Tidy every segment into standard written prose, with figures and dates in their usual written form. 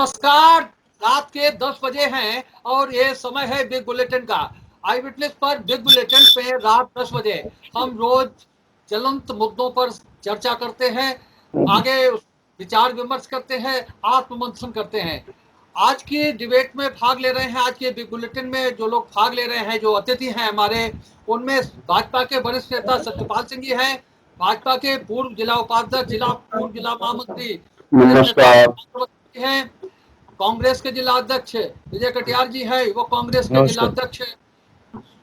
नमस्कार। रात के 10 बजे हैं और ये समय है बिग बुलेटिन का। आई विटनेस पर बिग बुलेटिन पे रात 10 बजे हम रोज ज्वलंत मुद्दों पर चर्चा करते हैं, आगे विचार विमर्श करते हैं, आत्ममंथन करते हैं। आज की डिबेट में भाग ले रहे हैं, आज के बिग बुलेटिन में जो लोग भाग ले रहे हैं, जो अतिथि हैं हमारे, उनमें भाजपा के वरिष्ठ नेता सत्यपाल सिंह जी हैं, भाजपा के पूर्व जिला उपाध्यक्ष, पूर्व जिला महामंत्री वरिष्ठ नेता नमस्कार। हैं, कांग्रेस के जिला अध्यक्ष विजय कटियार जी है, वो कांग्रेस के जिला नमस्कार। अध्यक्ष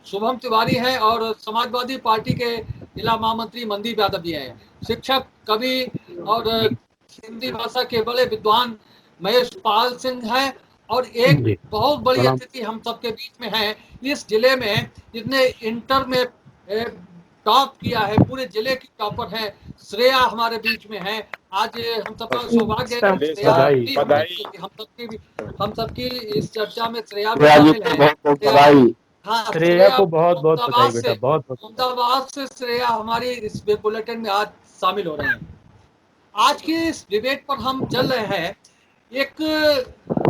शुभम तिवारी हैं, और समाजवादी पार्टी के जिला महामंत्री मनदीप यादव जी हैं। शिक्षक, कवि और हिंदी भाषा के बड़े विद्वान महेश पाल सिंह हैं, और एक जी बहुत बड़ी सलाम। अतिथि हम सबके बीच में है इस जिले में, जिसने इंटर में टॉप किया है, पूरे जिले की टॉपर है, श्रेया हमारे बीच में है। आज हम सबका सौभाग्य है कि श्रेया बधाई। भी हम सबकी इस चर्चा में श्रेया भी श्रेया जी शामिल को है। बहुत बहुत श्रेया, बधाई। हाँ, श्रेया श्रेया को बहुत बहुत बधाई अहमदाबाद से बेटा, बहुत बहुत बधाई। अहमदाबाद से श्रेया हमारी इस बुलेटिन में आज शामिल हो रहे हैं। आज की इस डिबेट पर हम चल रहे हैं, एक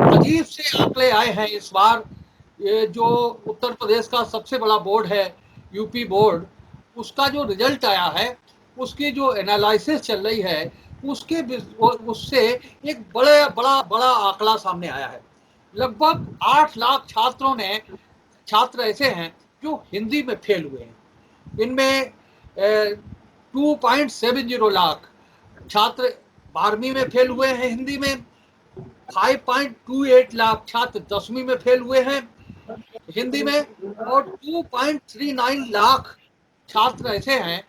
अजीब से आंकड़े आए हैं इस बार। ये जो उत्तर प्रदेश का सबसे बड़ा बोर्ड है, यूपी बोर्ड, उसका जो रिजल्ट आया है, उसकी जो एनालिसिस चल रही है, उसके उससे एक बड़ा आंकड़ा सामने आया है। लगभग 8 लाख छात्र ऐसे हैं जो हिंदी में फेल हुए हैं। इनमें 2.70 लाख छात्र 12वीं में फेल हुए हैं हिंदी में, 5.28 लाख छात्र 10वीं में फेल हुए हैं हिंदी में, और 2.39 लाख छात्र ऐसे हैं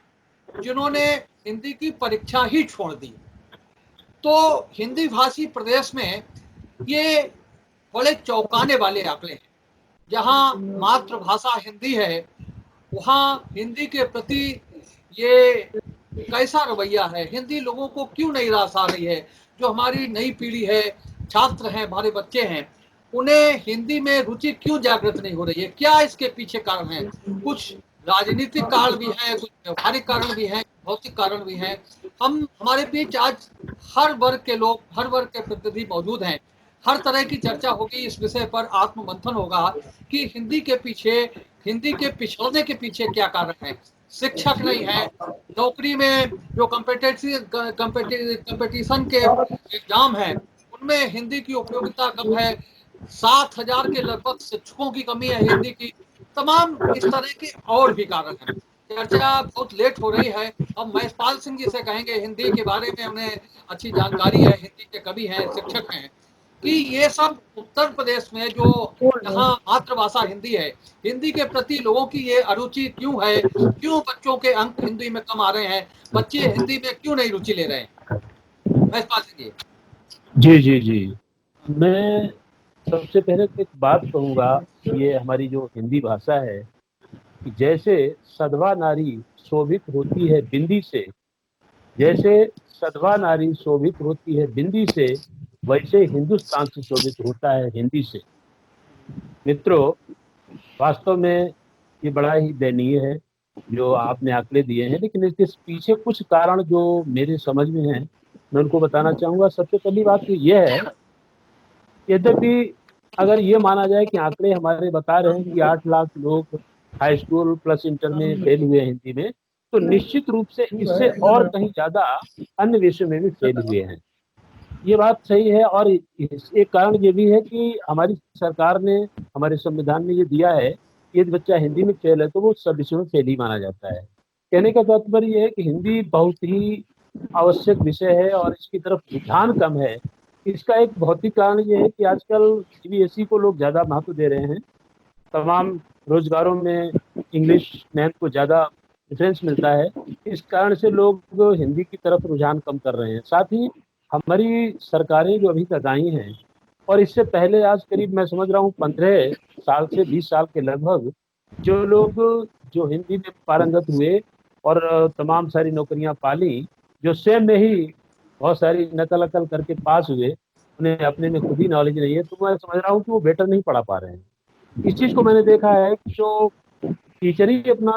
जिन्होंने हिंदी की परीक्षा ही छोड़ दी। तो हिंदी भाषी प्रदेश में ये बड़े चौंकाने वाले आंकड़े हैं। जहां मातृभाषा हिंदी है, वहां हिंदी के प्रति ये कैसा रवैया है, हिंदी लोगों को क्यों नहीं रास आ रही है। जो हमारी नई पीढ़ी है, छात्र हैं, हमारे बच्चे हैं, उन्हें हिंदी में रुचि क्यों जागृत नहीं हो रही है, क्या इसके पीछे कारण है। कुछ राजनीतिक कारण भी है, कुछ व्यवहारिक कारण भी है, भौतिक कारण भी है। हम हमारे बीच आज हर वर्ग के लोग, हर वर्ग के प्रतिनिधि मौजूद हैं। हर तरह की चर्चा होगी इस विषय पर, आत्ममंथन होगा कि हिंदी के पिछड़ने के पीछे क्या कारण है। शिक्षक नहीं है, नौकरी में जो कंपटीशन के एग्जाम है, उनमें हिंदी की उपयोगिता कम है। 7,000 के लगभग शिक्षकों की कमी है हिंदी की। तमाम इस तरह के और भी कारण हैं। चर्चा बहुत लेट हो रही है। अब महेशपाल सिंह जी से कहेंगे, हिंदी के बारे में उन्हें अच्छी जानकारी है, हिंदी के कवि हैं, शिक्षक हैं, कि ये सब उत्तर प्रदेश में जो यहाँ मातृभाषा हिंदी है, हिंदी के प्रति लोगों की ये अरुचि क्यों है, क्यों बच्चों के अंक हिंदी में कम आ रहे हैं, बच्चे हिंदी में क्यों नहीं रुचि ले रहे हैं। महेशपाल सिंह जी। जी जी जी। मैं सबसे पहले तो एक बात कहूँगा कि ये हमारी जो हिंदी भाषा है, कि जैसे सधवा नारी शोभित होती है बिंदी से, जैसे सधवा नारी शोभित होती है बिंदी से, वैसे हिंदुस्तान से शोभित होता है हिंदी से। मित्रों, वास्तव में ये बड़ा ही दयनीय है जो आपने आंकड़े दिए हैं, लेकिन इसके पीछे कुछ कारण जो मेरे समझ में हैं, मैं उनको बताना चाहूँगा। सबसे पहली बात तो ये है, यद्यपि अगर ये माना जाए कि आंकड़े हमारे बता रहे हैं कि 8 लाख लोग हाई स्कूल प्लस इंटर में फेल हुए हैं हिंदी में, तो निश्चित रूप से इससे और कहीं ज़्यादा अन्य विषयों में भी फेल हुए हैं। ये बात सही है। और एक कारण ये भी है कि हमारी सरकार ने, हमारे संविधान में ये दिया है कि यदि बच्चा हिंदी में फेल है तो वो सब विषयों में फेल ही माना जाता है। कहने का तात्पर्य ये है कि हिंदी बहुत ही आवश्यक विषय है और इसकी तरफ रुझान कम है। इसका एक भौतिक कारण ये है कि आजकल सीबीएसई को लोग ज़्यादा महत्व दे रहे हैं। तमाम रोजगारों में इंग्लिश मैथ को ज़्यादा प्रेफरेंस मिलता है। इस कारण से लोग हिंदी की तरफ रुझान कम कर रहे हैं। साथ ही हमारी सरकारें जो अभी तक आई हैं, और इससे पहले आज करीब मैं समझ रहा हूँ 15 साल से 20 साल के लगभग, जो लोग जो हिंदी में पारंगत हुए और तमाम सारी नौकरियां पाली, जो स्वयं में ही बहुत सारी नकल अकल करके पास हुए, उन्हें अपने में खुद ही नॉलेज नहीं है, तो मैं समझ रहा हूँ कि वो बेटर नहीं पढ़ा पा रहे हैं। इस चीज़ को मैंने देखा है कि जो टीचर ही अपना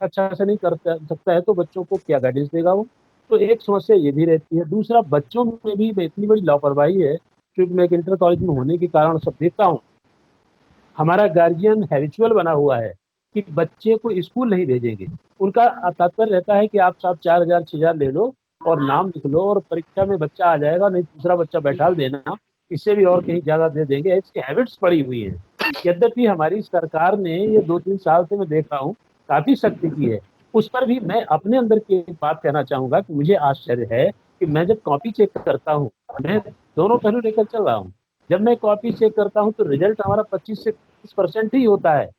अच्छा से नहीं कर सकता है तो बच्चों को क्या गाइडेंस देगा वो। तो एक समस्या ये भी रहती है। दूसरा, बच्चों में भी इतनी बड़ी लापरवाही है क्योंकि मैं एक इंटर कॉलेज में होने के कारण सब देखता हूँ, हमारा गार्जियन हैबिचुअल बना हुआ है कि बच्चे को स्कूल नहीं भेजेंगे। उनका तात्पर्य रहता है कि आप साहब 4,000 6,000 ले लो और नाम लिख लो और परीक्षा में बच्चा आ जाएगा, नहीं दूसरा बच्चा बैठा देना, इससे भी और कहीं ज़्यादा दे देंगे। ऐसी हैबिट्स पड़ी हुई हैं। यद्यपि हमारी सरकार ने ये 2-3 साल से मैं देख रहा हूँ काफ़ी सख्ती की है। उस पर भी मैं अपने अंदर की एक बात कहना चाहूँगा कि मुझे आश्चर्य है कि मैं जब कॉपी चेक करता हूँ, मैं दोनों पहलू लेकर चल रहा हूँ। जब मैं कॉपी चेक करता हूँ तो रिजल्ट हमारा 25 से 30% ही होता है,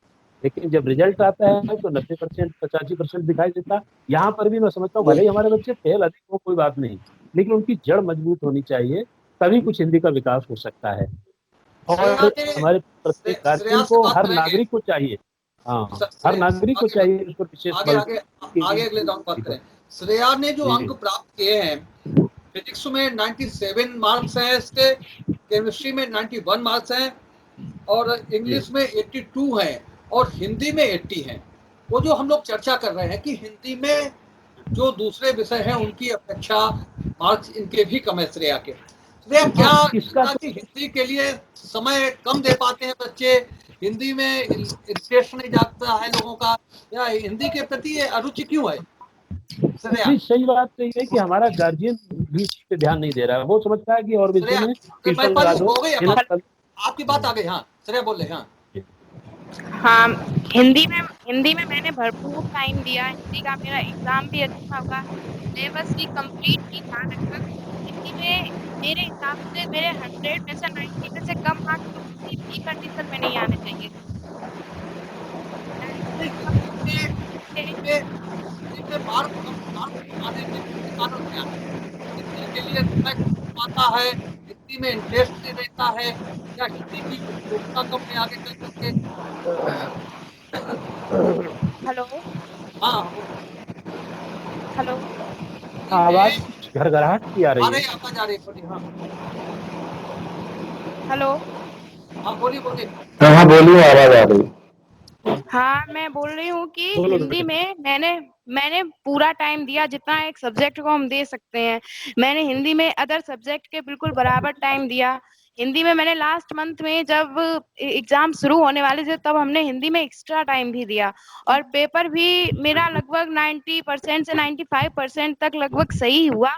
लेकिन जब रिजल्ट आता है तो 90% 85% दिखाई देता। यहाँ पर भी मैं समझता हूँ भले ही हमारे बच्चे फेल अधिक हो कोई बात नहीं, लेकिन उनकी जड़ मजबूत होनी चाहिए, तभी कुछ हिंदी का विकास हो सकता है। श्रेया और ने हमारे प्रत्येक गार्जियन श्रेया से को, बात हर करेंगे। नागरिक को चाहिए, हाँ, हर श्रेया नागरिक को आगे चाहिए इस पर विशेष आगे बल आगे कि आगे अगले राउंड बात करें। श्रेया ने जो जी, अंक प्राप्त किए हैं, फिजिक्स में 97 मार्क्स हैं इसके, केमिस्ट्री में 91 मार्क्स हैं और जी, इंग्लिश में 82 हैं और हिंदी में 80 हैं। वो जो हम लोग चर्चा कर रहे हैं कि हिंदी में जो दूसरे विषय हैं उनकी अपेक्षा मार्क्स इनके भी कम है श्रेया के। श्रेया, हाँ, क्या इसका लगता कि हिंदी के लिए समय कम दे पाते हैं बच्चे, हिंदी में इंटरेस्ट नहीं जागता है लोगों का, या हिंदी के प्रति ये अरुचि क्यों है श्रेया? नहीं, सही बात तो ये है कि हमारा गार्जियन भी इस पे ध्यान नहीं दे रहा है। वो समझता है कि और विषयों श्रेया, में मैं ट्यूशन लगा पहले दो, हो गई है इन्हें बात, कल। आपकी बात आ गई। हाँ श्रेया बोल रहे। हाँ हाँ, हिंदी में मैंने भरपूर टाइम दिया, हिंदी का मेरा एग्ज़ाम भी अच्छा हुआ, सिलेबस भी कंप्लीट ही था लगभग। हिंदी में मेरे हिसाब से मेरे 100 में से 90 में से कम मार्क्स तो किसी भी कंडीशन में नहीं आने चाहिए। नहीं, 90 हिंदी में हिंदी में मार्क्स आने के पीछे कारण क्या है? हिंदी के लिए समय कम आता है, हिंदी में इंटरेस्ट नहीं रहता है, या हिंदी की उपयोगिता कम है आगे चल करके? हेलो, हाँ हेलो। हिंदी आवाज में कुछ घरघराहट की आ आ रही है। रही आवाज आ रही है बोलिए। हाँ हेलो। हाँ बोलिए बोलिए। हाँ बोलिए, आवाज आ रही। हाँ, मैं बोल रही हूँ कि बोलो हिंदी बेटा। में मैंने पूरा टाइम दिया जितना एक सब्जेक्ट को हम दे सकते हैं। मैंने हिंदी में अदर सब्जेक्ट के बिल्कुल बराबर टाइम दिया। हिंदी में मैंने लास्ट मंथ में जब एग्जाम शुरू होने वाले थे तब हमने हिंदी में एक्स्ट्रा टाइम भी दिया और पेपर भी मेरा लगभग 90% से 95% तक लगभग सही हुआ।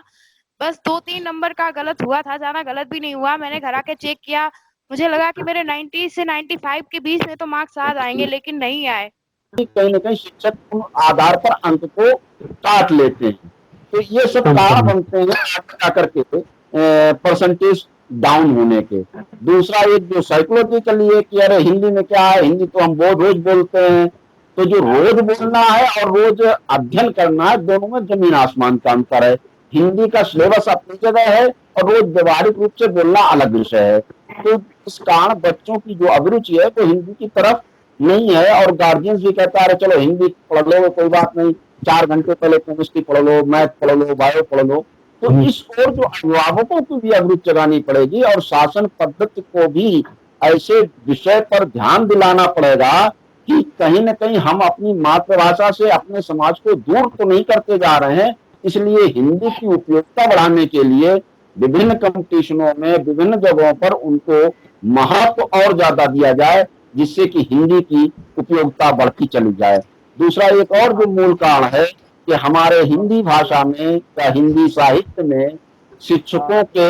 बस 2-3 नंबर का गलत हुआ था, ज़्यादा गलत भी नहीं हुआ। मैंने घर आके चेक किया, मुझे लगा कि मेरे 90 से 95 के बीच में तो मार्क्स आ जाएँगे, लेकिन नहीं आए। कहीं न कहीं शिक्षक उन आधार पर अंक को काट लेते हैं, तो ये सब कम कारण करना। बनते हैं आगे जाकर के परसेंटेज डाउन होने के। दूसरा एक जो साइकोलॉजिकली है कि अरे हिंदी में क्या है, हिंदी तो हम बहुत रोज बोलते हैं, तो जो रोज बोलना है और रोज अध्ययन करना है, दोनों में जमीन आसमान का अंतर है। हिंदी का सिलेबस अपनी जगह है और रोज व्यवहारिक रूप से बोलना अलग विषय है। तो इस कारण बच्चों की जो अभिरुचि है वो हिंदी की तरफ नहीं है, और गार्जियंस भी कहता है चलो हिंदी पढ़ लो कोई बात नहीं, 4 घंटे पहले केमिस्ट्री पढ़ लो, मैथ पढ़ लो, बायो पढ़ लो। तो इस ओर जो अभिभावकों को भी अभिरुचि जगानी पड़ेगी और शासन पद्धति को भी ऐसे विषय पर ध्यान दिलाना पड़ेगा कि कहीं न कहीं हम अपनी मातृभाषा से अपने समाज को दूर तो नहीं करते जा रहे हैं। इसलिए हिंदी की उपयोगिता बढ़ाने के लिए विभिन्न कंपटीशनों में, विभिन्न जगहों पर उनको महत्व और ज्यादा दिया जाए, जिससे कि हिंदी की उपयोगिता बढ़ती चली जाए। दूसरा एक और जो मूल कारण है कि हमारे हिंदी भाषा में या हिंदी साहित्य में शिक्षकों के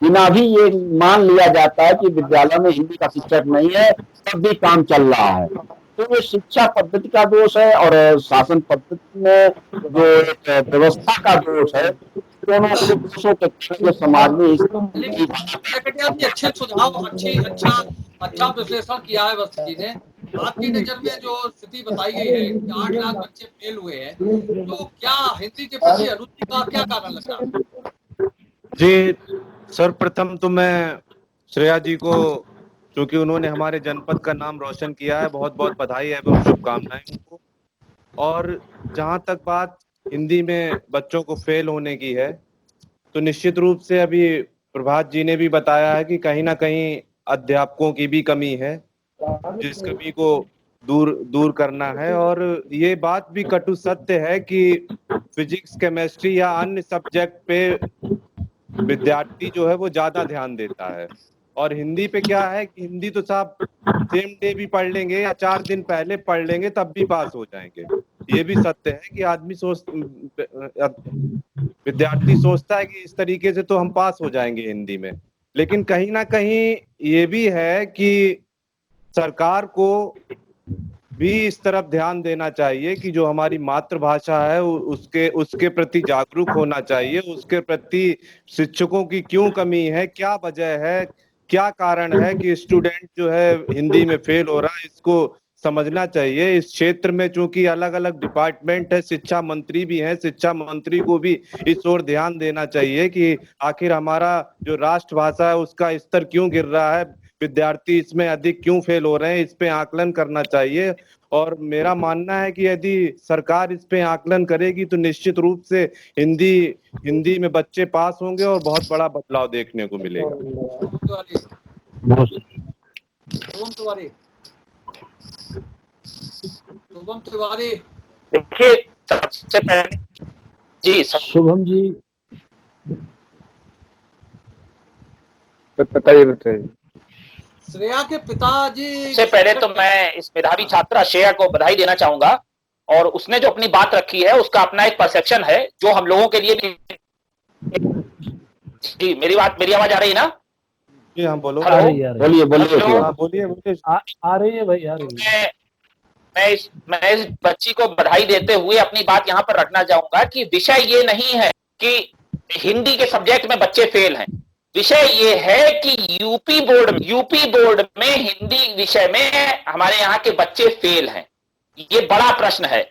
बिना भी ये मान लिया जाता है कि विद्यालय में हिंदी का शिक्षक नहीं है, तब भी काम चल रहा है। तो ये शिक्षा पद्धति का दोष है और शासन पद्धति में जो एक व्यवस्था का दोष है। दोनों के दोषों के कारण समाज में इस लेकिन आपने अच्छे सुझाव, अच्छा अच्छा विश्लेषण किया है वत्स जी ने। आपकी नजर में जो स्थिति बताई गई है कि 8 लाख बच्चे फेल हुए हैं, तो क्या हिंदी के प्रति अरुचि का क्या कारण लगता है? जी, सर्वप्रथम तो मैं श्रेया जी को, क्योंकि उन्होंने हमारे जनपद का नाम रोशन किया है, बहुत बहुत बधाई एवं शुभकामनाएं उनको। और जहाँ तक बात हिंदी में बच्चों को फेल होने की है, तो निश्चित रूप से अभी प्रभात जी ने भी बताया है कि कहीं ना कहीं अध्यापकों की भी कमी है, जिस कमी को दूर दूर करना है। और ये बात भी कटु सत्य है कि फिजिक्स, केमिस्ट्री या अन्य सब्जेक्ट पे विद्यार्थी जो है वो ज्यादा ध्यान देता है। और हिंदी पे क्या है कि हिंदी तो साहब सेम डे भी पढ़ लेंगे या 4 दिन पहले पढ़ लेंगे तब भी पास हो जाएंगे। ये भी सत्य है कि विद्यार्थी सोचता है कि इस तरीके से तो हम पास हो जाएंगे हिंदी में, लेकिन कहीं ना कहीं ये भी है कि सरकार को भी इस तरफ ध्यान देना चाहिए कि जो हमारी मातृभाषा है उसके प्रति जागरूक होना चाहिए, उसके प्रति शिक्षकों की क्यों कमी है, क्या वजह है, क्या कारण है कि स्टूडेंट जो है हिंदी में फेल हो रहा है, इसको समझना चाहिए। इस क्षेत्र में चूंकि अलग अलग डिपार्टमेंट है, शिक्षा मंत्री भी हैं, शिक्षा मंत्री को भी इस ओर ध्यान देना चाहिए कि आखिर हमारा जो राष्ट्रभाषा है उसका स्तर क्यों गिर रहा है, विद्यार्थी इसमें अधिक क्यों फेल हो रहे हैं, इस पे आकलन करना चाहिए। और मेरा मानना है कि यदि सरकार इस पे आकलन करेगी तो निश्चित रूप से हिंदी में बच्चे पास होंगे और बहुत बड़ा बदलाव देखने को मिलेगा। शुभम तिवारी। देखिए सबसे पहले जी शुभम जी बताइए। श्रेया के पिताजी सबसे पहले तो मैं इस मेधावी छात्रा श्रेया को बधाई देना चाहूंगा, और उसने जो अपनी बात रखी है उसका अपना एक परसेप्शन है जो हम लोगों के लिए भी। जी मेरी आवाज आ रही है ना? जी हाँ बोलो। आ रही है, बोलिए बोलिए। आ रही है भाई, आ रही है। मैं इस बच्ची को बधाई देते हुए अपनी बात यहाँ पर रखना चाहूंगा कि विषय ये नहीं है कि हिंदी के सब्जेक्ट में बच्चे फेल हैं। विषय ये है कि यूपी बोर्ड में हिंदी विषय में हमारे यहाँ के बच्चे फेल हैं। ये बड़ा प्रश्न है।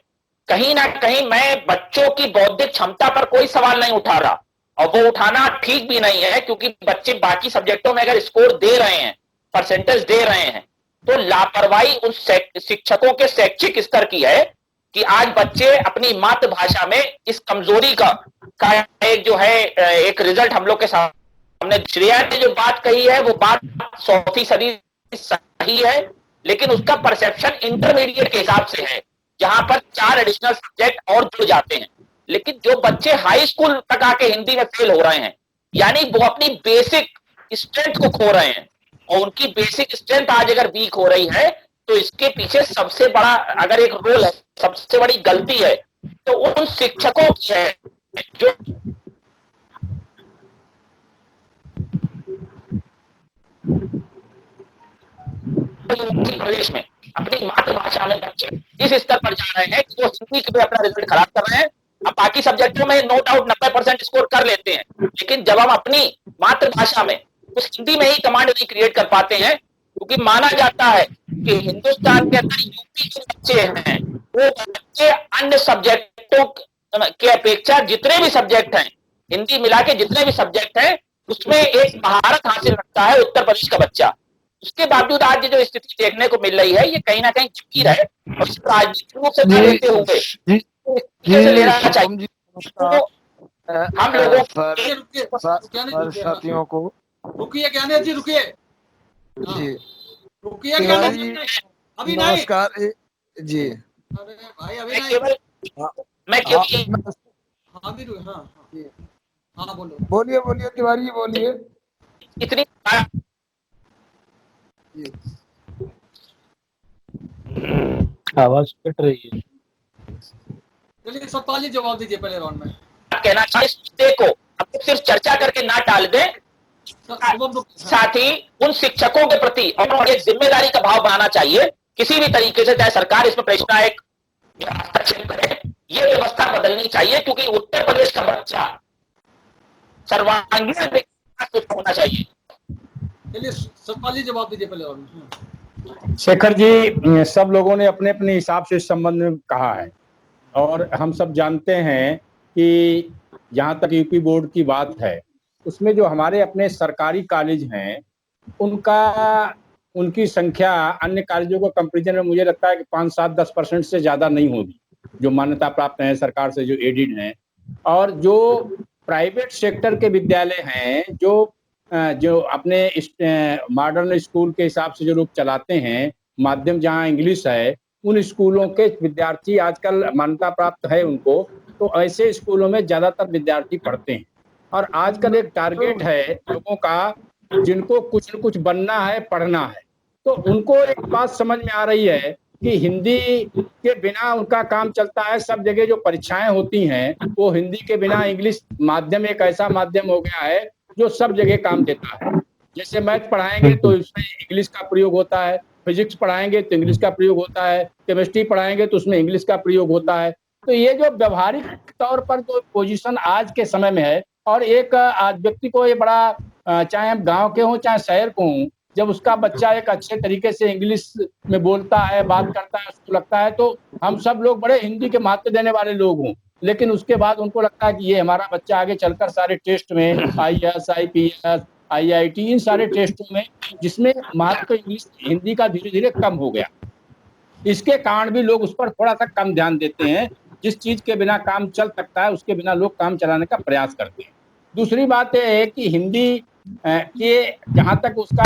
कहीं ना कहीं मैं बच्चों की बौद्धिक क्षमता पर कोई सवाल नहीं उठा रहा, और वो उठाना ठीक भी नहीं है, क्योंकि बच्चे बाकी सब्जेक्टों में अगर स्कोर दे रहे हैं, परसेंटेज दे रहे हैं, तो लापरवाही उन शिक्षकों के शैक्षिक स्तर की है कि आज बच्चे अपनी मातृभाषा में इस कमजोरी का एक जो है एक रिजल्ट हम लोग के सामने। श्रेया ने जो बात कही है वो बात 100% सही है, लेकिन उसका परसेप्शन इंटरमीडिएट के हिसाब से है, जहां पर 4 एडिशनल सब्जेक्ट और जुड़ जाते हैं। लेकिन जो बच्चे हाई स्कूल तक आके हिंदी में फेल हो रहे हैं, यानी वो अपनी बेसिक स्ट्रेंथ को खो रहे हैं, और उनकी बेसिक स्ट्रेंथ आज अगर वीक हो रही है तो इसके पीछे सबसे बड़ा अगर एक रोल है, सबसे बड़ी गलती है तो उन शिक्षकों की है जो प्रदेश में अपनी मातृभाषा में बच्चे इस स्तर पर जा रहे हैं कि वो हिंदी में अपना रिजल्ट खराब कर रहे हैं। अब बाकी सब्जेक्टों में नो डाउट 90% स्कोर कर लेते हैं, लेकिन जब हम अपनी मातृभाषा में उस हिंदी में ही कमांड नहीं क्रिएट कर पाते हैं, क्योंकि माना जाता है कि हिंदुस्तान के अंदर यूपी के बच्चे हैं वो बच्चे अन्य सब्जेक्टों के अपेक्षा जितने भी सब्जेक्ट हैं, हिंदी मिला के जितने भी सब्जेक्ट हैं, उसमें एक महारत हासिल रखता है उत्तर प्रदेश का बच्चा। उसके बावजूद आज जो स्थिति देखने को मिल रही है ये कहीं ना कहीं जाहिर है, और इस राजनीतिक रूप से लेते हुए लेना चाहिए। तो हम लोगों साथियों को रुकिए ज्ञानेश जी, रुकिए जी रुकिए ज्ञानेश जी, अभी नहीं। नमस्कार जी। अरे भाई अभी मैं नहीं। केवल मैं केवल हाँ भी हाँ बोलो। बोलिए तिवारी जी बोलिए। इतनी आवाज कट रही है। चलिए सतपाल जी जवाब दीजिए पहले राउंड में। कहना चाहिए इस मुद्दे को अब सिर्फ चर्चा करके ना टाल दें, साथ ही उन शिक्षकों के प्रति और एक जिम्मेदारी का भाव बनाना चाहिए किसी भी तरीके से, चाहे सरकार इसमें प्रेशर एक हस्तक्षेप करे, ये व्यवस्था बदलनी चाहिए, क्योंकि उत्तर प्रदेश का बच्चा सर्वांगीण विकास होना चाहिए। चलिए सतपाल जी जवाब दीजिए पहले राउंड में। शेखर जी, सब लोगों ने अपने अपने हिसाब से इस संबंध में कहा है, और हम सब जानते हैं कि जहाँ तक यूपी बोर्ड की बात है, उसमें जो हमारे अपने सरकारी कॉलेज हैं उनकी संख्या अन्य कॉलेजों को कंपेरिजन में मुझे लगता है कि 5-7-10% से ज़्यादा नहीं होगी, जो मान्यता प्राप्त हैं सरकार से, जो एडिड हैं। और जो प्राइवेट सेक्टर के विद्यालय हैं, जो अपने मॉडर्न स्कूल के हिसाब से जो लोग चलाते हैं, माध्यम जहाँ इंग्लिश है, उन स्कूलों के विद्यार्थी आजकल मान्यता प्राप्त है उनको, तो ऐसे स्कूलों में ज़्यादातर विद्यार्थी पढ़ते हैं। और आजकल एक टारगेट है लोगों का, जिनको कुछ न कुछ बनना है, पढ़ना है, तो उनको एक बात समझ में आ रही है कि हिंदी के बिना उनका काम चलता है। सब जगह जो परीक्षाएं होती हैं वो हिंदी के बिना, इंग्लिश माध्यम एक ऐसा माध्यम हो गया है जो सब जगह काम देता है। जैसे मैथ पढ़ाएंगे तो इसमें इंग्लिश का प्रयोग होता है, फिजिक्स पढ़ाएंगे तो इंग्लिश का प्रयोग होता है, केमिस्ट्री पढ़ाएंगे तो उसमें इंग्लिश का प्रयोग होता है। तो ये जो व्यवहारिक तौर पर जो पोजीशन आज के समय में है, और एक आज व्यक्ति को ये बड़ा, चाहे हम गांव के हों चाहे शहर को हों, जब उसका बच्चा एक अच्छे तरीके से इंग्लिश में बोलता है, बात करता है, उसको लगता है, तो हम सब लोग बड़े हिंदी के महत्व देने वाले लोग हों, लेकिन उसके बाद उनको लगता है कि ये हमारा बच्चा आगे चलकर सारे टेस्ट में IAS, IPS, IIT, इन सारे टेस्टों में, जिसमें महत्व इंग्लिश हिंदी का धीरे धीरे कम हो गया। इसके कारण भी लोग उस पर थोड़ा सा कम ध्यान देते हैं। जिस चीज के बिना काम चल सकता है उसके बिना लोग काम चलाने का प्रयास करते हैं। दूसरी बात यह है कि हिंदी के जहाँ तक उसका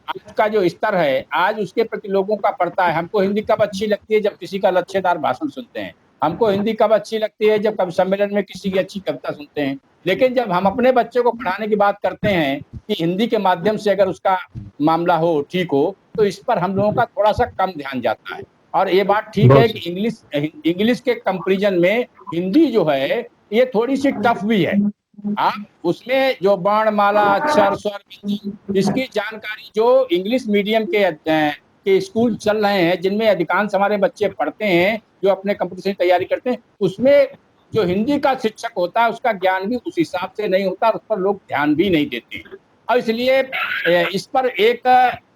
आज का जो स्तर है, आज उसके प्रति लोगों का पड़ता है। हमको हिंदी कब अच्छी लगती है? जब किसी का लच्छेदार भाषण सुनते हैं। हमको हिंदी कब अच्छी लगती है? जब कभी सम्मेलन में किसी की अच्छी कविता सुनते हैं। लेकिन जब हम अपने बच्चे को पढ़ाने की बात करते हैं कि हिंदी के माध्यम से अगर उसका मामला हो, ठीक हो, तो इस पर हम लोगों का थोड़ा सा कम ध्यान जाता है। और ये बात ठीक है कि इंग्लिश के कंपैरिजन में हिंदी जो है ये थोड़ी सी टफ भी है। आप उसमें जो वर्णमाला, अक्षर, स्वर, व्यंजन, इसकी जानकारी जो इंग्लिश मीडियम के स्कूल चल रहे हैं, जिनमें अधिकांश हमारे बच्चे पढ़ते हैं, जो अपने कंपटीशन की तैयारी करते हैं, उसमें जो हिंदी का शिक्षक होता है उसका ज्ञान भी उस हिसाब से नहीं होता, उस पर लोग ध्यान भी नहीं देते। और इसलिए इस पर एक,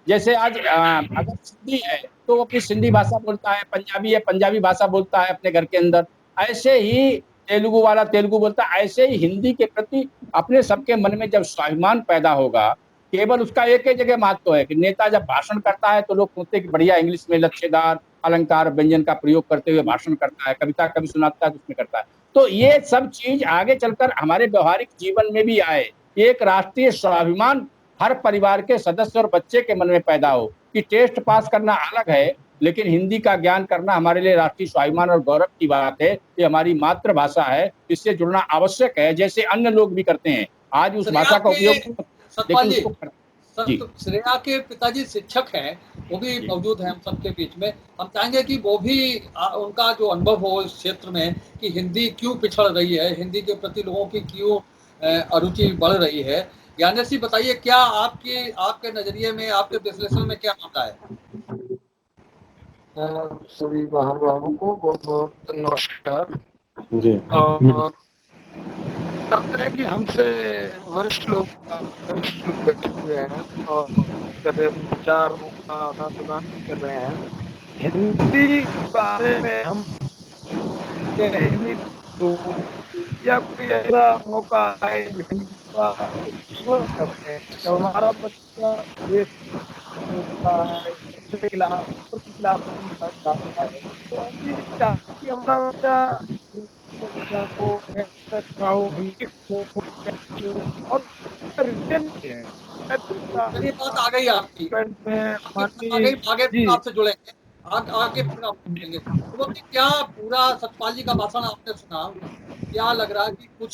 जैसे आज अगर सिंधी है तो वो अपनी सिंधी भाषा बोलता है, पंजाबी है पंजाबी भाषा बोलता है अपने घर के अंदर, ऐसे ही तेलुगु वाला तेलुगु बोलता है। ऐसे ही हिंदी के प्रति अपने सबके मन में जब स्वाभिमान पैदा होगा, केवल उसका एक ही जगह महत्व है कि नेता जब भाषण करता है तो लोग सोचते हैं कि बढ़िया इंग्लिश में लच्छेदार अलंकार व्यंजन का प्रयोग करते हुए भाषण करता है, कविता कभी सुनाता है तो उसमें करता है। तो ये सब चीज आगे चलकर हमारे व्यवहारिक जीवन में भी आए, एक राष्ट्रीय स्वाभिमान हर परिवार के सदस्य और बच्चे के मन में पैदा हो कि टेस्ट पास करना अलग है, लेकिन हिंदी का ज्ञान करना हमारे लिए राष्ट्रीय स्वाभिमान और गौरव की बात है। ये हमारी मातृभाषा है, इससे जुड़ना आवश्यक है, जैसे अन्य लोग भी करते हैं। आज उस भाषा का उपयोग श्रेया के पिताजी शिक्षक हैं, वो भी मौजूद हैं हम सबके बीच में। हम चाहेंगे कि वो भी उनका जो अनुभव हो इस क्षेत्र में कि हिंदी क्यों पिछड़ रही है, हिंदी के प्रति लोगों की क्यों अरुचि बढ़ रही है। ज्ञानेश जी बताइए, क्या आपके नजरिए में, आपके विश्लेषण में क्या आता है? सभी महानुभावों को बहुत बहुत नमस्कार जी। और लगता है कि हमसे वरिष्ठ लोग बैठे हुए हैं और विचारों का आदान प्रदान कर रहे हैं। हिंदी के बारे में हम हिंदी तो या कोई ऐसा मौका है लिखने का करते हैं तो हमारा बच्चा देश के खिलाफ कि हमारा बच्चा मेरी बात आ गई आपकी, आगे आपसे जुड़ेंगे, आगे फिर आपसे जुड़ेंगे। तो क्या पूरा सतपाल जी का भाषण आपने सुना? क्या लग रहा है कि कुछ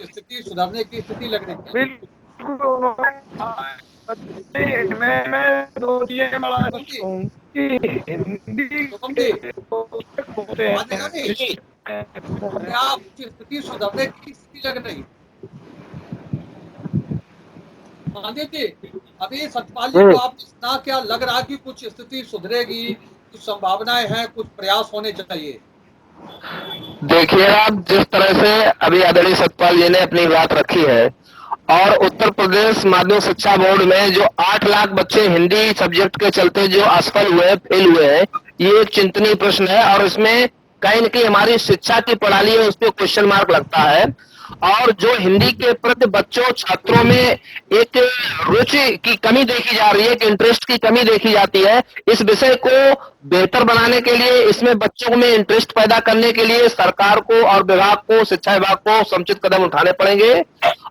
स्थिति सुधारने की स्थिति लग रही है? मैं दो चीजें स्थिति सुधरने की स्थिति लग रही। पांडे जी, अभी सतपाल जी को आपने सुना, क्या लग रहा कि कुछ स्थिति सुधरेगी, कुछ संभावनाएं हैं, कुछ प्रयास होने चाहिए? देखिए, आप जिस तरह से अभी आदरणीय सतपाल जी ने अपनी बात रखी है, और उत्तर प्रदेश माध्यमिक शिक्षा बोर्ड में जो 8 लाख बच्चे हिंदी सब्जेक्ट के चलते जो असफल हुए, फेल हुए हैं, ये एक चिंतनीय प्रश्न है। और इसमें कहीं न कहीं हमारी शिक्षा की प्रणाली है, उस पर क्वेश्चन मार्क लगता है। और जो हिंदी के प्रति बच्चों, छात्रों में एक रुचि की कमी देखी जा रही है, कि इंटरेस्ट की कमी देखी जाती है। इस विषय को बेहतर बनाने के लिए, इसमें बच्चों में इंटरेस्ट पैदा करने के लिए सरकार को और विभाग को, शिक्षा विभाग को समुचित कदम उठाने पड़ेंगे।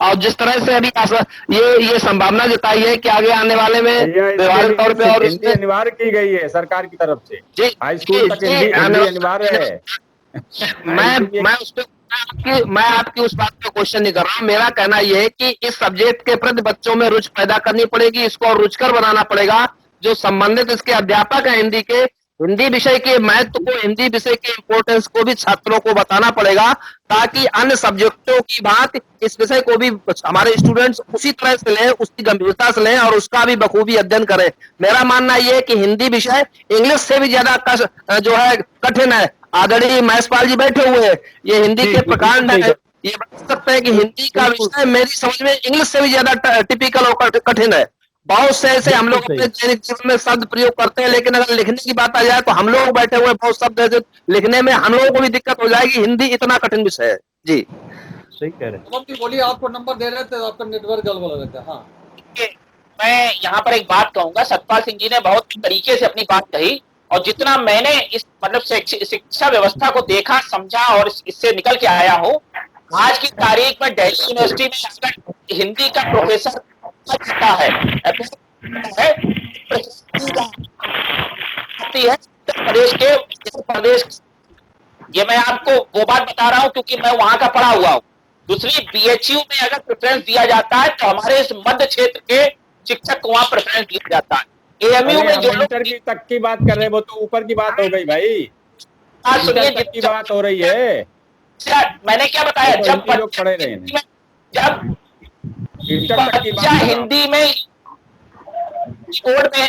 और जिस तरह से अभी ये संभावना जताई है कि आगे आने वाले में व्यवहारिक तौर पे और हिंदी अनिवार्य की गई है सरकार की तरफ से, हाई स्कूल तक हिंदी अनिवार्य है। मैं मैं आपकी उस बात पे क्वेश्चन नहीं कर रहा हूँ। मेरा कहना यह है कि इस सब्जेक्ट के प्रति बच्चों में रुचि पैदा करनी पड़ेगी, इसको और रुचिकर बनाना पड़ेगा। जो संबंधित इसके अध्यापक हैं हिंदी के, हिंदी विषय के महत्व को, हिंदी विषय के इम्पोर्टेंस को भी छात्रों को बताना पड़ेगा, ताकि अन्य सब्जेक्टों की बात इस विषय को भी हमारे स्टूडेंट्स उसी तरह से लें, उसकी गंभीरता से लें और उसका भी बखूबी अध्ययन करें। मेरा मानना यह है कि हिंदी विषय इंग्लिश से भी ज्यादा जो है कठिन है। आदरणीय महेशपाल जी बैठे हुए हैं, ये हिंदी के प्रकांड है, ये बता सकते हैं कि हिंदी का विषय मेरी समझ में इंग्लिश से भी ज्यादा टिपिकल और कठिन है। बहुत से ऐसे हम लोग अपने दैनिक जीवन में शब्द प्रयोग करते हैं, लेकिन अगर लिखने की बात आ जाए तो हम लोग बैठे हुए बहुत शब्द ऐसे लिखने में हम लोगों को भी दिक्कत हो जाएगी। हिंदी इतना कठिन विषय है जी। सही कह रहे हैं। बोलिए, आपको नंबर दे रहे थे, आपका नेटवर्क गड़बड़ हो रहा था। हाँ, मैं यहाँ पर एक बात कहूंगा, सतपाल सिंह जी ने बहुत तरीके से अपनी बात कही, और जितना मैंने इस मतलब शिक्षा व्यवस्था को देखा, समझा और इससे निकल के आया हूँ, आज की तारीख में दिल्ली यूनिवर्सिटी में अगर हिंदी का प्रोफेसर है प्रदेश, ये मैं आपको वो बात बता रहा हूँ क्योंकि मैं वहां का पढ़ा हुआ हूँ। दूसरी, बीएचयू में अगर प्रेफरेंस दिया जाता है तो हमारे इस मध्य क्षेत्र के शिक्षक को वहां प्रेफरेंस दिया जाता है। एएमयू में जो इंटर की तक की बात कर रहे हैं, वो तो ऊपर की बात हो गई भाई, इंटर तक की बात हो रही है। मैंने क्या बताया, तो जब लोग पढ़े रहे हैं, जब इंटर तक की बच्चा बात हिंदी में बोर्ड में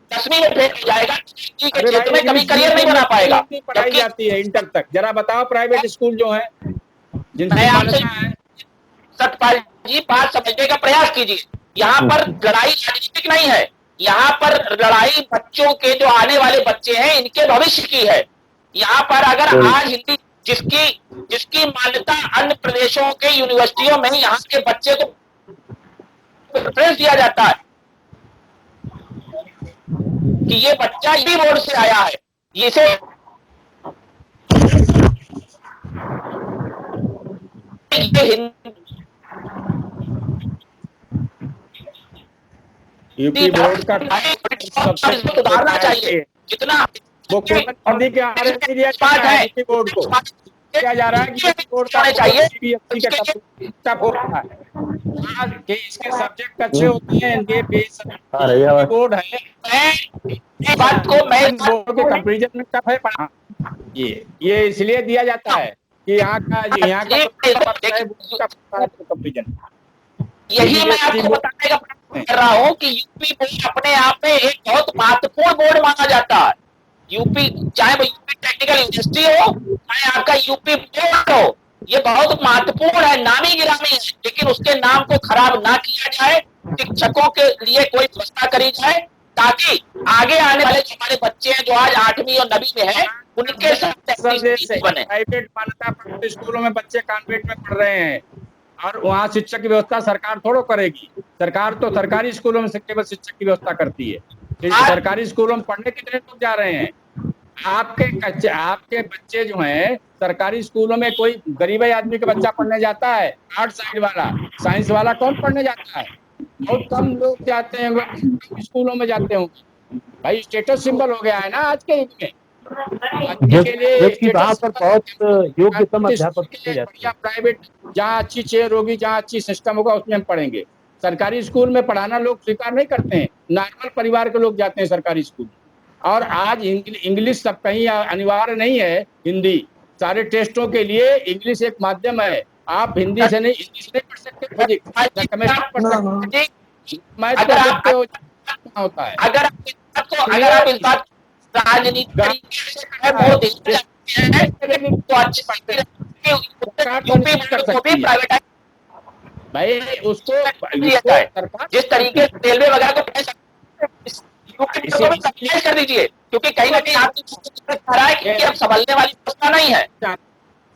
10वीं में फेल हो जाएगा, हिंदी के क्षेत्र में कभी करियर नहीं बना पाएगा। पढ़ाई जाती है इंटर तक, जरा बताओ प्राइवेट स्कूल जो है मैं आपसे सतपाल जी बात समझने का प्रयास कीजिए। यहाँ पर लड़ाई राजनीतिक नहीं है, यहाँ पर लड़ाई बच्चों के, जो आने वाले बच्चे हैं, इनके भविष्य की है। यहाँ पर अगर आज हिंदी जिसकी मान्यता अन्य प्रदेशों के यूनिवर्सिटियों में यहाँ के बच्चे को प्रेफरेंस दिया जाता है कि ये बच्चा इसी बोर्ड से आया है, इसे यूपी बोर्ड का सुधारना चाहिए। जितना वो हिंदी के आर है यूपी बोर्ड को क्या जा रहा है कि यूपी बोर्ड का चाहिए सीबीएसई का हो रहा है कि इसके सब्जेक्ट अच्छे होते हैं, इनके बेस बोर्ड है। बात को मैं बोर्ड के कंपैरिजन में टफ है पढ़ा, ये इसलिए दिया जाता है कि यहाँ का कंपैरिजन। यही मैं आपको बताने का प्रयास कर रहा हूँ कि यूपी बोर्ड अपने आप में एक बहुत महत्वपूर्ण बोर्ड माना जाता है। यूपी, चाहे वो यूपी टेक्निकल यूनिवर्सिटी हो, चाहे आपका यूपी बोर्ड हो, ये बहुत महत्वपूर्ण है, नामी गिरामी है, लेकिन उसके नाम को खराब ना किया जाए। शिक्षकों के लिए कोई व्यवस्था करी जाए ताकि आगे आने वाले जो हमारे बच्चे हैं, जो आज 8वीं और 9वीं में हैं, उनके साथ बने। प्राइवेट मान्यता प्राप्त स्कूलों में बच्चे कॉन्वेंट में पढ़ रहे हैं और वहाँ शिक्षक की व्यवस्था सरकार थोड़ा करेगी। सरकार तो सरकारी स्कूलों में केवल शिक्षक की व्यवस्था करती है। सरकारी स्कूलों में पढ़ने कितने लोग जा रहे हैं? आपके बच्चे जो हैं सरकारी स्कूलों में, कोई गरीब आदमी का बच्चा पढ़ने जाता है? आर्ट साइड वाला, साइंस वाला कौन पढ़ने जाता है? बहुत कम लोग जाते हैं स्कूलों में जाते हो भाई। स्टेटस सिंबल हो गया है ना आज के युग में। वहाँ पर बहुत योग्यतम अध्यापक बढ़िया प्राइवेट, जहाँ अच्छी चेयर होगी, जहाँ अच्छी सिस्टम होगा, उसमें हम पढ़ेंगे। सरकारी स्कूल में पढ़ाना लोग स्वीकार नहीं करते हैं। नॉर्मल परिवार के लोग जाते हैं सरकारी स्कूल। और आज इंग्लिश सब कहीं अनिवार्य नहीं है। हिंदी सारे टेस्टों के लिए इंग्लिश एक माध्यम है। आप हिंदी से नहीं, इंग्लिश नहीं पढ़ सकते, फिजिक्स केमिस्ट्री पढ़ सकते, मैथ होता है। अगर आप इस बात राजनीति भाई उसको जिस तरीके से रेलवे वगैरह को कर दीजिए, क्योंकि कहीं ना कहीं आपकी अब संभलने वाली व्यवस्था नहीं है।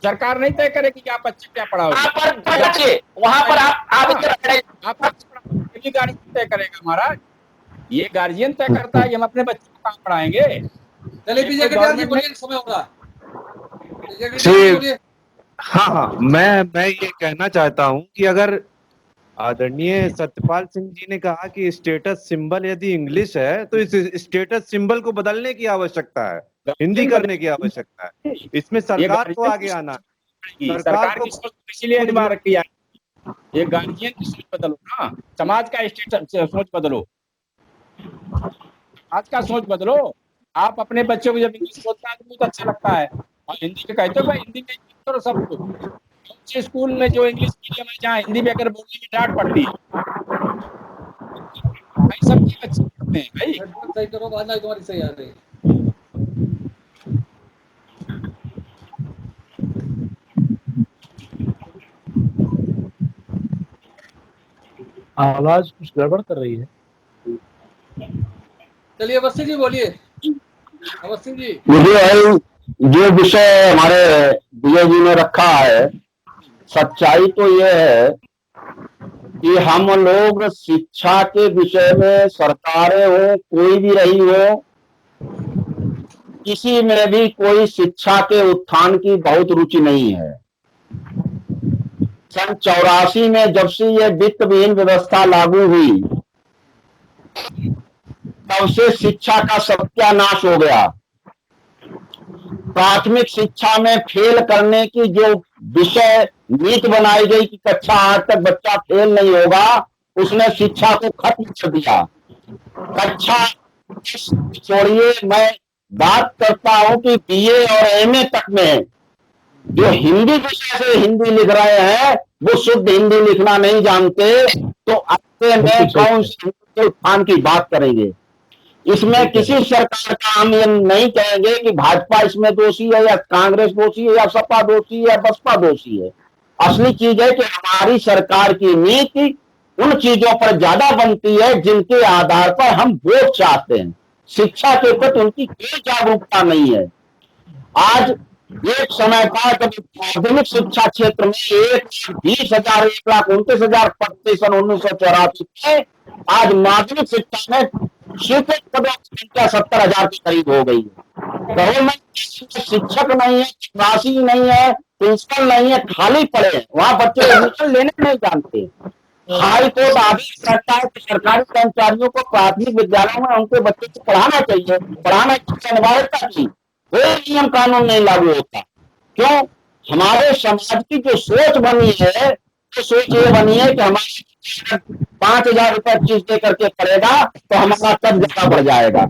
सरकार नहीं तय करेगी कि आप बच्चे क्या पढ़ाओ। वहां पर आप गार्जियन तय करेगा महाराज, ये गार्जियन तय करता है कि हम अपने बच्चे को कहाँ पढ़ाएंगे। समय होगा। हाँ, मैं ये कहना चाहता हूँ कि अगर आदरणीय सत्यपाल सिंह जी ने कहा कि स्टेटस सिंबल यदि इंग्लिश है, तो इस स्टेटस सिंबल को बदलने की आवश्यकता है, हिंदी करने की आवश्यकता है। इसमें सरकार को आगे आना। पड़ेगी। सरकार सरकार को की सोच इसीलिए अनिवार्य किया है। ये गार्जियन की सोच बदलो ना, समाज का सोच बदलो, आज का सोच बदलो। आप अपने बच्चों को जब इंग्लिश बोलता है तो बहुत अच्छा लगता है, और हिंदी में कहते हो भाई हिंदी में करो सब कुछ। अच्छे स्कूल में जो इंग्लिश मीडियम है जहाँ हिंदी में अगर बोलने में डांट पड़ती है, भाई सबके बच्चे पढ़ते हैं भाई। नेटवर्क सही करो, आवाज नहीं तुम्हारी सही आ रही। आवाज कुछ गड़बड़ कर रही है। चलिए अवस्थी जी बोलिए। अवस्थी जी, जो विषय हमारे विजय जी ने रखा है, सच्चाई तो ये है कि हम लोग शिक्षा के विषय में, सरकारें हो कोई भी रही हो, किसी में भी कोई शिक्षा के उत्थान की बहुत रुचि नहीं है। सन 84 में जब से ये वित्त विहीन व्यवस्था लागू हुई, तब से शिक्षा का सत्यानाश हो गया। प्राथमिक शिक्षा में फेल करने की जो विषय नीति बनाई गई कि कक्षा 8 तक बच्चा फेल नहीं होगा, उसने शिक्षा को खत्म कर दिया। कक्षा छोड़िए, मैं बात करता हूं कि बीए और एमए तक में जो हिंदी विषय से हिंदी लिख रहे हैं वो शुद्ध हिंदी लिखना नहीं जानते, तो आपसे में कौन से उत्थान की बात करेंगे। इसमें किसी सरकार का हम ये नहीं कहेंगे कि भाजपा इसमें दोषी है या कांग्रेस दोषी है या सपा दोषी है या बसपा दोषी है। असली चीज है कि हमारी सरकार की नीति उन चीजों पर ज्यादा बनती है जिनके आधार पर हम वोट चाहते हैं। शिक्षा के प्रति उनकी कोई जागरूकता नहीं है। आज एक समय था जब माध्यमिक शिक्षा क्षेत्र में 1,20,000 पद थे सन 1984 में। आज माध्यमिक शिक्षा में स्वीकृत पदों की संख्या 70,000 के करीब हो गई है। गवर्नमेंट शिक्षक नहीं है, चपरासी नहीं है, प्रिंसिपल नहीं है, खाली पड़े हैं। वहां बच्चे एडमिशन लेने नहीं जानते। हाई कोर्ट आदेश करता है कि सरकारी कर्मचारियों को प्राथमिक विद्यालयों में उनके बच्चे को पढ़ाना चाहिए, पढ़ाना की अनिवार्यता की, कोई नियम कानून नहीं लागू होता। क्यों? हमारे समाज की जो सोच बनी है, तो सोच ये बनी है कि हमारे 5,000 रुपए फीस दे करके पढ़ेगा तो हमारा कद ज्यादा बढ़ जाएगा।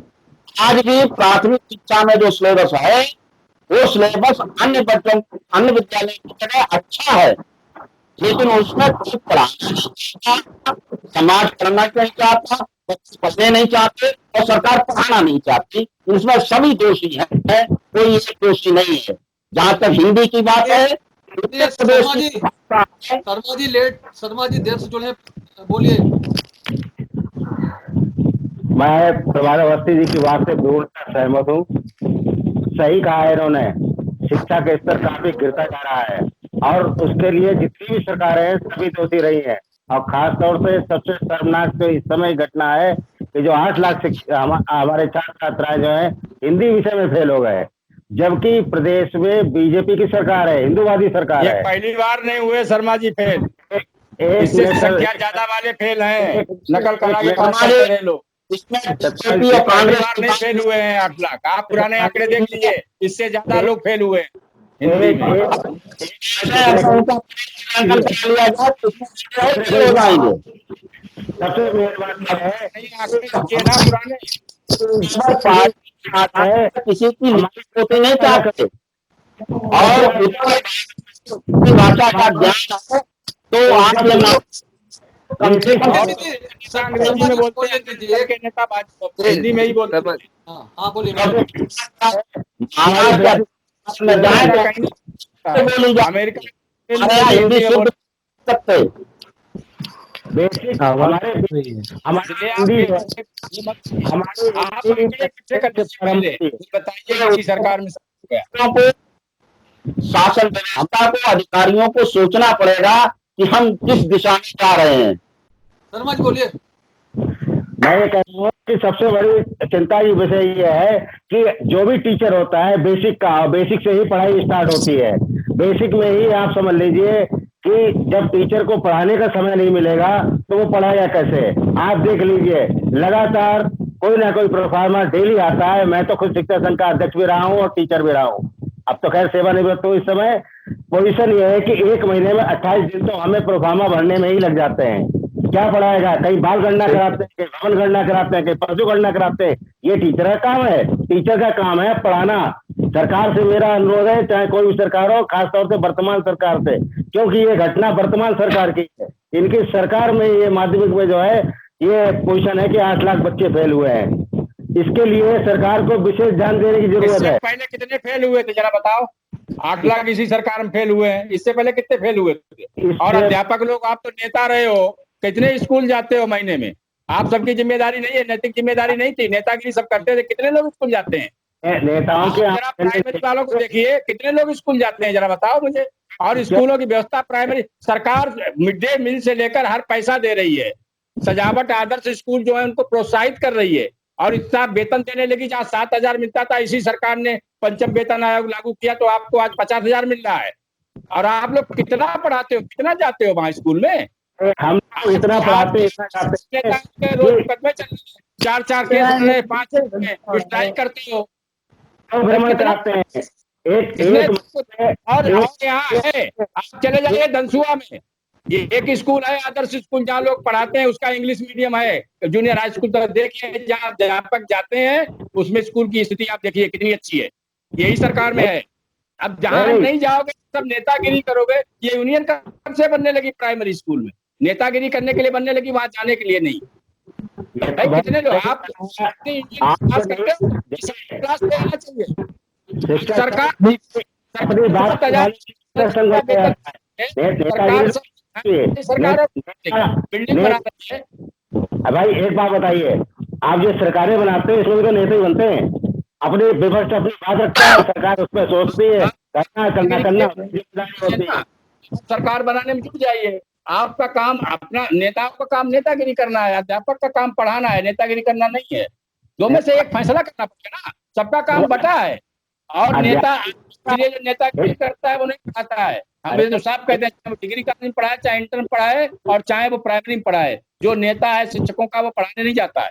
आज भी प्राथमिक शिक्षा में जो सिलेबस है वो सिलेबस अन्य बच्चों, अन्य विद्यालय की तरह अच्छा है, लेकिन उसमें कुछ पढ़ाना, समाज पढ़ना नहीं चाहता, पढ़ने नहीं चाहते और सरकार पढ़ाना नहीं चाहती। इसमें सभी दोषी हैं, कोई एक दोषी नहीं है। जहां तक हिंदी की बात है, शर्मा जी देर से जुड़े, बोलिए। मैं प्रभात अवस्थी जी की बात से पूर्ण सहमत हूँ। सही कहा है इन्होंने, शिक्षा के स्तर काफी गिरता जा रहा है और उसके लिए जितनी भी सरकारें हैं सभी दोषी रही हैं। और खास तौर से सबसे शर्मनाक तो इस समय घटना है कि जो 8 लाख हमारे छात्र छात्राएं जो है हिंदी विषय में फेल हो गए, जबकि प्रदेश में बीजेपी की सरकार है, हिंदूवादी सरकार है। पहली बार नहीं हुए शर्मा जी फेल, इससे संख्या ज्यादा वाले फेल हैं, नकल करा के पास करते लोग। पहली बार नहीं फेल हुए हैं 8 लाख। आप पुराने आंकड़े देख लीजिए, इससे ज्यादा लोग फेल हुए हिंदी में। सबसे मेन बात है पुराने किसी की होते नहीं चाहते और भाषा का ज्ञान है तो आप अंग्रेजी में बोलते हैं के नेता हिंदी में ही बोलते हैं। हाँ बोलिए। अमेरिका हिंदी शुद्ध सकते बेसिक हमारे बताइए सरकार में शासन व्यवस्था को, अधिकारियों को सोचना पड़ेगा कि हम किस दिशा में जा रहे हैं। शर्मा जी बोलिए। मैं ये कह रहा हूँ कि सबसे बड़ी चिंता की विषय ये है कि जो भी टीचर होता है बेसिक का, बेसिक से ही पढ़ाई स्टार्ट होती है। बेसिक में ही आप समझ लीजिए कि जब टीचर को पढ़ाने का समय नहीं मिलेगा तो वो पढ़ाएगा कैसे। आप देख लीजिए लगातार कोई ना कोई प्रोफार्मा डेली आता है। मैं तो खुद शिक्षा संघ का अध्यक्ष भी रहा हूँ और टीचर भी रहा हूँ। अब तो खैर सेवानिवृत्त हूँ इस समय, पोजीशन ये है कि 1 महीने में 28 दिन तो हमें प्रोफार्मा भरने में ही लग जाते हैं। क्या पढ़ाएगा? कहीं बाल गणना कराते हैं, कहीं भवन गणना कराते हैं, कहीं पशु गणना कराते हैं। ये टीचर का काम है। टीचर का काम है पढ़ाना। सरकार से मेरा अनुरोध है, चाहे कोई भी सरकार हो, खासतौर से वर्तमान सरकार से, क्योंकि ये घटना वर्तमान सरकार की है। इनकी सरकार में ये माध्यमिक में जो है ये पोजीशन है कि 8 लाख बच्चे फेल हुए हैं। इसके लिए सरकार को विशेष ध्यान देने की जरूरत इससे है। पहले कितने फेल हुए थे जरा बताओ? 8 लाख इसी सरकार में फेल हुए हैं। इससे पहले कितने फेल हुए थे? और अध्यापक लोग, आप तो नेता रहे हो, कितने स्कूल जाते हो महीने में? आप सबकी जिम्मेदारी नहीं है, नैतिक जिम्मेदारी नहीं थी, नेतागिरी सब करते थे। कितने लोग स्कूल जाते हैं? नेताओं के जरा प्राइमरी वालों को देखिए, कितने लोग स्कूल जाते हैं, जरा बताओ मुझे। और स्कूलों की व्यवस्था, प्राइमरी सरकार मिड डे मील से लेकर हर पैसा दे रही है। सजावट आदर्श स्कूल जो है उनको प्रोत्साहित कर रही है और इतना वेतन देने लगी। जहाँ 7,000 मिलता था, इसी सरकार ने पंचम वेतन आयोग लागू किया तो आपको आज 50,000 मिल रहा है। और आप लोग कितना पढ़ाते हो, कितना जाते हो वहाँ स्कूल में? हम तो इतना पढ़ाते हैं, 4 केस, 5 स्ट्राइक करते हो, भ्रमण कराते हैं। और यहाँ है, आप चले जाइए दनसुआ में, ये एक स्कूल है आदर्श स्कूल जहाँ लोग पढ़ाते हैं, उसका इंग्लिश मीडियम है, जूनियर हाई स्कूल। तो देखिए जहाँ अध्यापक जाते हैं उसमें स्कूल की स्थिति आप देखिए कितनी अच्छी है। यही सरकार में है। अब जहाँ नहीं जाओगे सब नेतागिरी करोगे। ये यूनियन कब से बनने लगी? प्राइमरी स्कूल में नेतागिरी करने के लिए बनने लगी, वहां जाने के लिए नहीं। भाई कितने लोग आप क्लास करते हो? क्लास में आना चाहिए। सरकार बिल्डिंग बना रही है। भाई एक बात बताइए, आप जो सरकारें बनाते हैं इसमें तो नेता ही बनते हैं। अपने विपक्ष अपनी बात रखता है, सरकार उसमें सोचती है, करना। सरकार बनाने में जुट जाइए। आपका काम, अपना नेताओं का काम नेतागिरी करना है, अध्यापक का काम पढ़ाना है, नेतागिरी करना नहीं है। दो में से एक फैसला करना पड़ेगा ना। सबका काम बटा है और नेता जो नेतागिरी करता है वो नहीं पढ़ाता है। हम तो साफ कहते हैं, चाहे वो डिग्री का नहीं पढ़ाए, चाहे इंटर में पढ़ाए और चाहे वो प्राइमरी में पढ़ाए, जो नेता है शिक्षकों का वो पढ़ाने नहीं जाता है।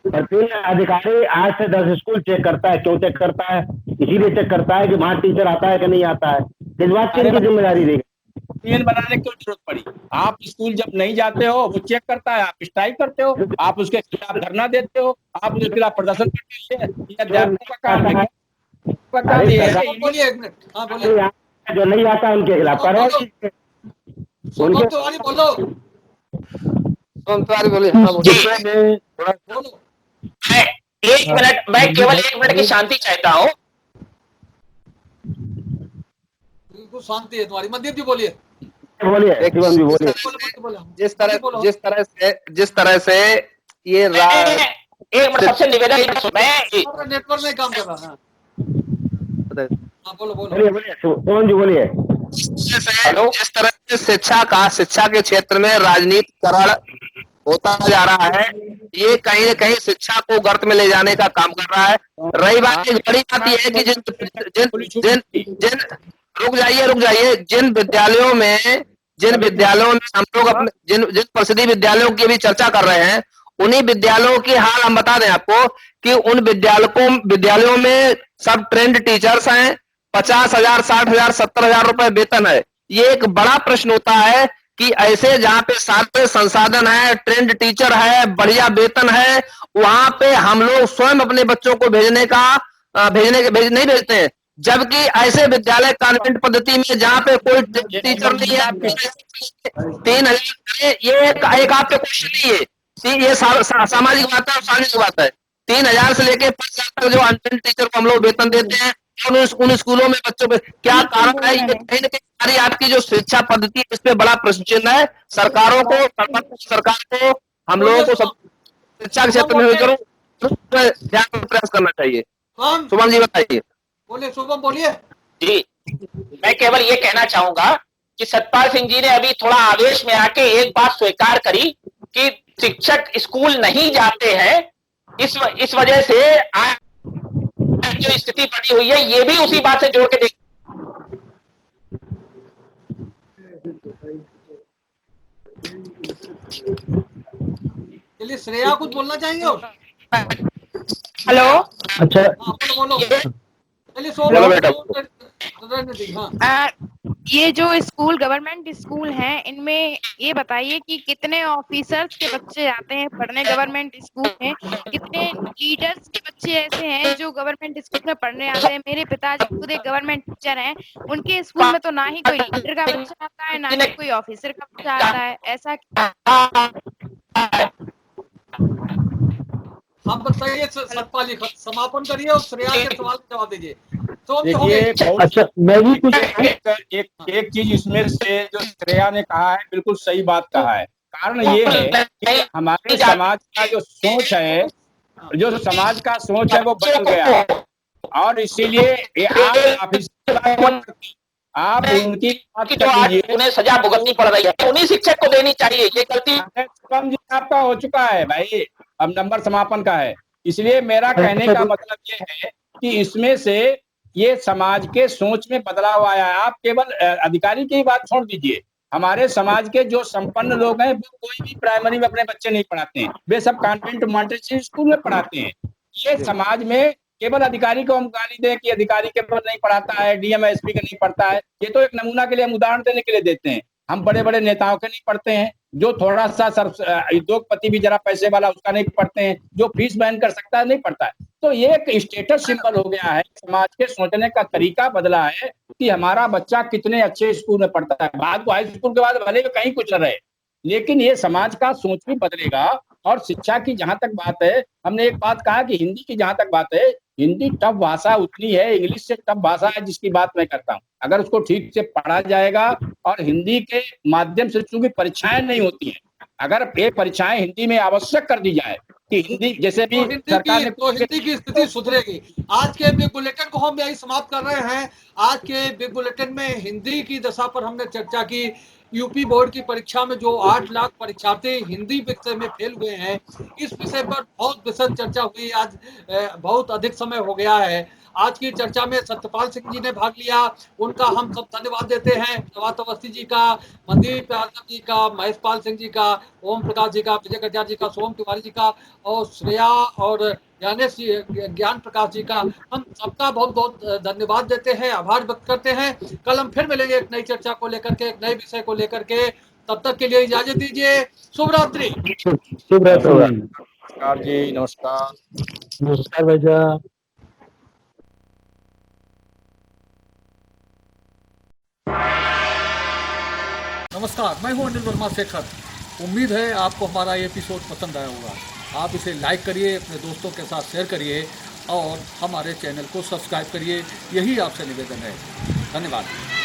अधिकारी 8 से 10 स्कूल चेक करता है। क्यों चेक करता है? इसीलिए चेक करता है कि वहाँ टीचर आता है कि नहीं आता है। इस बात की इनकी जिम्मेदारी देगी। यूनियन बनाने की क्यों जरूरत पड़ी? आप स्कूल जब नहीं जाते हो वो चेक करता है, आप स्ट्राइक करते हो, आप उसके खिलाफ धरना देते हो, आप उसके खिलाफ प्रदर्शन करते हो। ये अध्यापकों का काम है। जो नहीं आता उनके खिलाफ करो। एक मिनट, मैं केवल 1 मिनट की शांति चाहता हूँ। बिल्कुल शांति है तुम्हारी। मनदीप जी बोलिए। जिस तरह से ये एक मिनट, सबसे निवेदन, मैं नेटवर्क में काम कर रहा है। बोलिए। जिस तरह से शिक्षा के क्षेत्र में राजनीतिकरण होता जा रहा है, ये कहीं न कहीं शिक्षा को गर्त में ले जाने का काम कर रहा है। रही बात, एक बड़ी बात यह है कि जिन रुक जाइए, जिन विद्यालयों में हम लोग अपने जिन प्रसिद्ध विद्यालयों की भी चर्चा कर रहे हैं, उन्हीं विद्यालयों की हाल हम बता दें आपको कि उन विद्यालयों में सब ट्रेंड टीचर्स हैं। 50,000, 60,000, 70,000 रुपए वेतन है। ये एक बड़ा प्रश्न होता है कि ऐसे जहाँ पे सारे संसाधन है, ट्रेंड टीचर है, बढ़िया वेतन है, वहां पे हम लोग स्वयं अपने बच्चों को नहीं भेजते हैं। जबकि ऐसे विद्यालय कॉन्वेंट पद्धति में जहाँ पे कोई टीचर नहीं है, 3,000, ये एक आपके क्वेश्चन नहीं है, ये सामाजिक बात है और सामाजिक बात है। 3,000 से लेके 5,000 तक जो अनट्रेंड टीचर को हम लोग वेतन देते हैं, उन स्कूलों में बच्चों पे क्या कारण है? ये कहीं न कहीं सारी आपकी जो शिक्षा पद्धति है इस पे बड़ा प्रश्न चिन्ह है। सरकार को हम लोगों को सब शिक्षा के क्षेत्र में ध्यान प्रयास करना चाहिए। शुभम जी बताइए। बोलिए शुभम, बोलिए जी। मैं केवल ये कहना चाहूंगा कि सतपाल सिंह जी ने अभी थोड़ा आवेश में आके एक बात स्वीकार करी कि शिक्षक स्कूल नहीं जाते हैं, इस वजह से जो स्थिति बनी हुई है, ये भी उसी बात से जोड़ के देख। चलिए श्रेया कुछ बोलना चाहेंगे? हेलो, अच्छा बोलो। चलिए रहने दी। हाँ, ये जो स्कूल गवर्नमेंट स्कूल हैं, इनमें ये बताइए कि कितने ऑफिसर्स के बच्चे आते हैं पढ़ने गवर्नमेंट स्कूल में, कितने लीडर्स के बच्चे ऐसे हैं जो गवर्नमेंट स्कूल में पढ़ने आते हैं। मेरे पिताजी खुद एक गवर्नमेंट टीचर हैं, उनके स्कूल में तो ना ही कोई लीडर का बच्चा आता है, ना ही कोई ऑफिसर का बच्चा आता है। ऐसा हम बताइए सतपाल जी, समापन करिए और श्रेया के सवाल का जवाब दीजिए। तो देखिए, अच्छा, मैं भी कुछ एक चीज इसमें से जो श्रेया ने कहा है बिल्कुल सही बात कहा है। कारण ये है कि हमारे समाज का जो सोच है, जो समाज का सोच है वो बदल गया है, और इसीलिए आप उनकी बात कर लीजिए, उन्हें सजा भुगतनी पड़ रही है, उन्हीं शिक्षक को देनी चाहिए। ये गलती आपका हो चुका है भाई, अब नंबर समापन का है। इसलिए मेरा कहने का मतलब ये है कि इसमें से ये समाज के सोच में बदलाव आया है। आप केवल अधिकारी की बात छोड़ दीजिए, हमारे समाज के जो संपन्न लोग हैं वो कोई भी प्राइमरी में अपने बच्चे नहीं पढ़ाते हैं, वे सब कॉन्वेंट मॉन्टेसरी स्कूल में पढ़ाते हैं। ये समाज में केवल अधिकारी को हम गाली दें कि अधिकारी केवल नहीं पढ़ाता है, डीएम एसपी का नहीं पढ़ता है, ये तो एक नमूना के लिए हम उदाहरण देने के लिए देते हैं। हम बड़े बड़े नेताओं के नहीं पढ़ते हैं, जो थोड़ा सा उद्योगपति भी जरा पैसे वाला उसका नहीं पढ़ते हैं, जो फीस बैन कर सकता है नहीं पढ़ता है। तो ये एक स्टेटस सिंबल हो गया है, समाज के सोचने का तरीका बदला है कि हमारा बच्चा कितने अच्छे स्कूल में पढ़ता है। बाद को हाई स्कूल के बाद भले कहीं कुछ न रहे, लेकिन ये समाज का सोच भी बदलेगा। और शिक्षा की जहां तक बात है, हमने एक बात कहा कि हिंदी की जहां तक बात है, हिंदी टफ भाषा उतनी है, इंग्लिश से टफ भाषा है जिसकी बात मैं करता हूँ। अगर उसको ठीक से पढ़ा जाएगा और हिंदी के माध्यम से, चूंकि परीक्षाएं नहीं होती हैं, अगर ये परीक्षाएं हिंदी में आवश्यक कर दी जाए कि हिंदी जैसे भी सरकार ने, तो हिंदी की स्थिति सुधरेगी। आज के बिग बुलेटिन को हम यही समाप्त कर रहे हैं। आज के बिग बुलेटिन में हिंदी की दशा पर हमने चर्चा की। यूपी बोर्ड की परीक्षा में जो 8 लाख परीक्षार्थी हिंदी विषय में फेल हुए हैं, इस विषय पर बहुत विशद चर्चा हुई। आज बहुत अधिक समय हो गया है। आज की चर्चा में सत्यपाल सिंह जी ने भाग लिया, उनका हम सब धन्यवाद देते हैं। प्रभात अवस्थी जी का, मनदीप यादव जी का, महेश पाल सिंह जी का, ओम प्रकाश जी का, विजय कटियार जी का, सोम तिवारी जी का, और श्रेया और ज्ञान प्रकाश जी का, हम सबका बहुत बहुत धन्यवाद देते हैं, आभार व्यक्त करते हैं। कल हम फिर मिलेंगे एक नई चर्चा को लेकर के, एक नए विषय को लेकर के। तब तक के लिए इजाजत दीजिए। शुभ रात्रि। शुभ रात्रि। नमस्कार जी, नमस्कार। नमस्कार भैया। नमस्कार, मैं हूं अनिल वर्मा शेखर। उम्मीद है आपको हमारा ये एपिसोड पसंद आया होगा। आप इसे लाइक करिए, अपने दोस्तों के साथ शेयर करिए और हमारे चैनल को सब्सक्राइब करिए। यही आपसे निवेदन है। धन्यवाद।